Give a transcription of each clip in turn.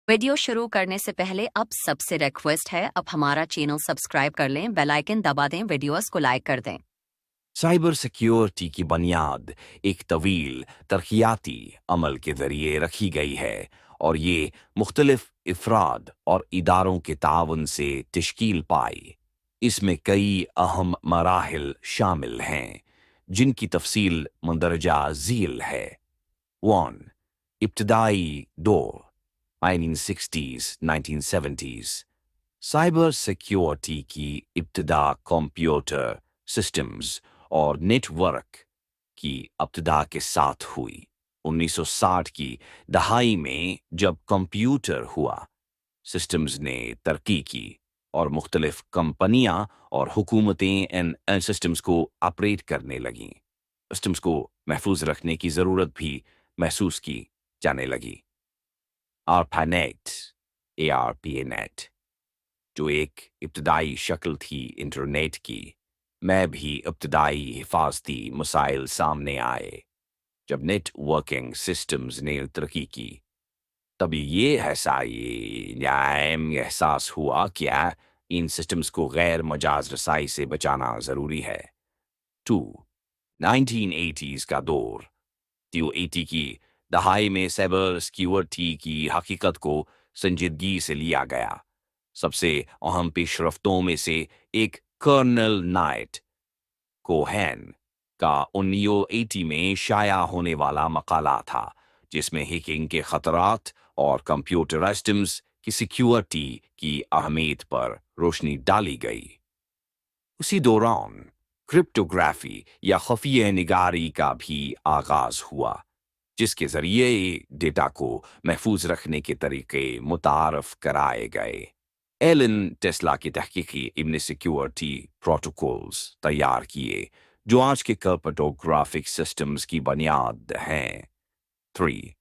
Video शुरू करने से पहले अब सबसे रिक्वेस्ट है, अब हमारा चैनल सब्सक्राइब कर लें, बेल आइकन दबा दें, वीडियोस को लाइक कर दें। साइबर सिक्योरिटी की बुनियाद एक तवील तरक्याती अमल के ज़रिए रखी गई है और ये मुख्तलिफ अफराद और इदारों के ताउन से तश्कील पाई। इसमें कई अहम मराहिल शामिल हैं जिनकी तफसील मंदरजा झील है। 1. इब्तदाई दौर 1960s 1970s। साइबर सिक्योरिटी की इब्तदा कंप्यूटर सिस्टम्स और नेटवर्क की इब्तदा के साथ हुई। 1960 की दहाई में जब कंप्यूटर हुआ, सिस्टम्स ने तरक्की की और मुख्तलिफ कंपनियां और हुकूमतें इन सिस्टम्स को ऑपरेट करने लगीं। सिस्टम्स को महफूज रखने की ज़रूरत भी महसूस की जाने लगी। ARPANET, ARPANET जो एक इब्तदाई शक्ल थी इंटरनेट की, में भी इब्तदाई हिफाजती मसाइल सामने आए। जब नेटवर्किंग सिस्टम्स ने तरक्की की, तभी ये एहसास हुआ कि इन सिस्टम्स को गैर मजाज रसाई से बचाना ज़रूरी है। 2. 1980s का दौर 1980 की दहाई में साइबर सिक्योरिटी की हकीकत को संजीदगी से लिया गया। सबसे अहम पेशरफ्तों में से एक कर्नल नाइट कोहेन का 1980 में शाया होने वाला मकाला था, जिसमें हैकिंग के खतरात और कंप्यूटर सिस्टम्स की सिक्योरिटी की अहमियत पर रोशनी डाली गई। उसी दौरान क्रिप्टोग्राफी या खुफिया निगारी का भी आगाज हुआ, जिसके जरिए डेटा को महफूज रखने के तरीके मुतारफ कराए गए। एलन टेस्ला की तहकीकी इब्न सिक्योरिटी प्रोटोकॉल्स तैयार किए, जो आज के क्रिप्टोग्राफिक सिस्टम्स की बुनियाद हैं। 3.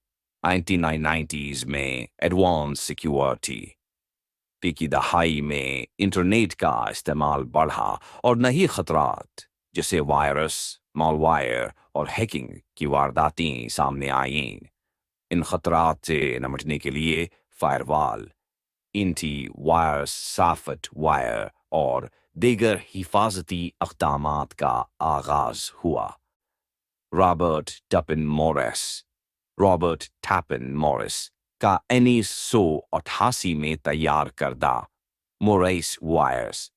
1990s में एडवांस सिक्योरिटी की दहाई में इंटरनेट का इस्तेमाल बढ़ा और नई खतरात जैसे वायरस, मालवायर और हैकिंग की वारदातें सामने आईं। इन खतरात से निपटने के लिए फायरवॉल, एंटी वायरस सॉफ्टवेयर और दीगर हिफाजती इक़दामात का आगाज हुआ। रॉबर्ट टैपिन मॉरिस का 1988 में तैयार करदा मोरेस वायरस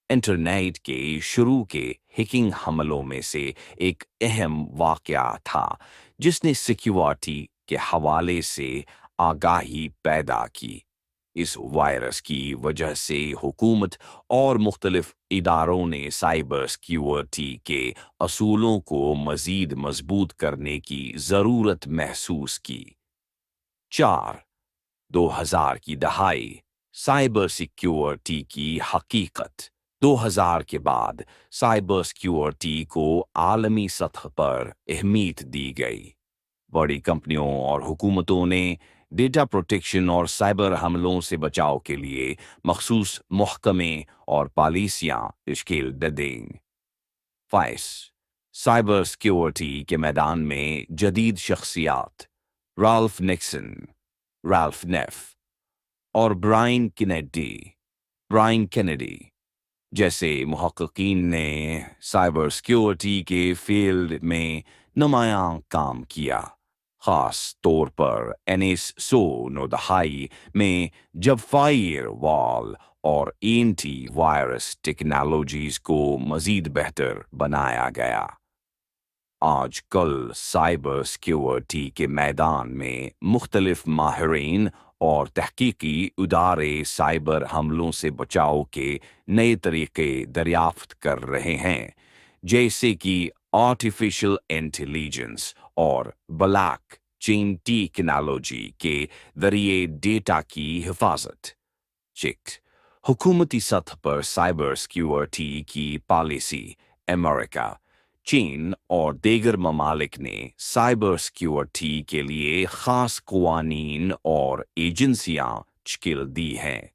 इंटरनेट के शुरू के हैकिंग हमलों में से एक अहम वाक़या था, जिसने सिक्योरिटी के हवाले से आगाही पैदा की। इस वायरस की वजह से हुकूमत और मुख्तलिफ इदारों ने साइबर सिक्योरिटी के असूलों को मज़ीद मजबूत करने की ज़रूरत महसूस की। 4. 2000 की दहाई साइबर सिक्योरिटी की हकीकत 2000 के बाद साइबर सिक्योरिटी को आलमी सतह पर अहमियत दी गई। बड़ी कंपनियों और हुकूमतों ने डेटा प्रोटेक्शन और साइबर हमलों से बचाव के लिए मखसूस महकमे और पॉलिसियां तश्कील दे दें। 5. साइबर सिक्योरिटी के मैदान में जदीद शख्सियात राल्फ नेफ और ब्रायन केनेडी जैसे मुहक्किकीन ने साइबर सिक्योरिटी के फील्ड में नुमायां काम किया, खास तौर पर 1990 में जब फायरवॉल और एंटी वायरस टेक्नोलॉजीज को मजीद बेहतर बनाया गया। आजकल साइबर सिक्योरिटी के मैदान में मुख्तलिफ माहिरीन और तहकीकी इदारे साइबर हमलों से बचाव के नए तरीके दरियाफ्त कर रहे हैं, जैसे कि आर्टिफिशियल इंटेलिजेंस और ब्लॉक चेन टेक्नोलॉजी के जरिए डेटा की हिफाजत। 6. हुकूमती सतह पर साइबर सिक्योरिटी की पॉलिसी अमेरिका, चीन और दीगर ममालिक ने साइबर सिक्योरिटी के लिए खास कवानीन और एजेंसियां तश्कील दी हैं।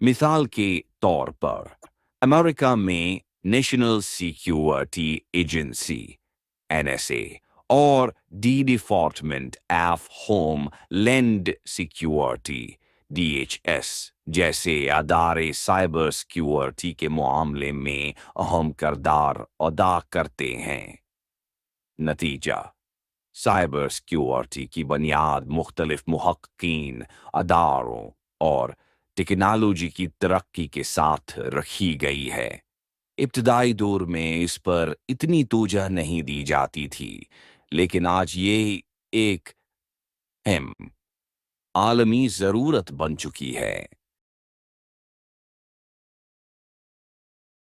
मिसाल के तौर पर अमेरिका में नेशनल सिक्योरिटी एजेंसी NSA और D department of home land security DHS जैसे अदारे साइबर सिक्योरिटी के मामले में अहम किरदार अदा करते हैं। नतीजा: साइबर सिक्योरिटी की बुनियाद मुख्तलिफ मुहक्कीन, अदारों और टेक्नोलॉजी की तरक्की के साथ रखी गई है। इब्तदाई दौर में इस पर इतनी तवज्जो नहीं दी जाती थी, लेकिन आज ये एक अहम आलमी ज़रूरत बन चुकी है।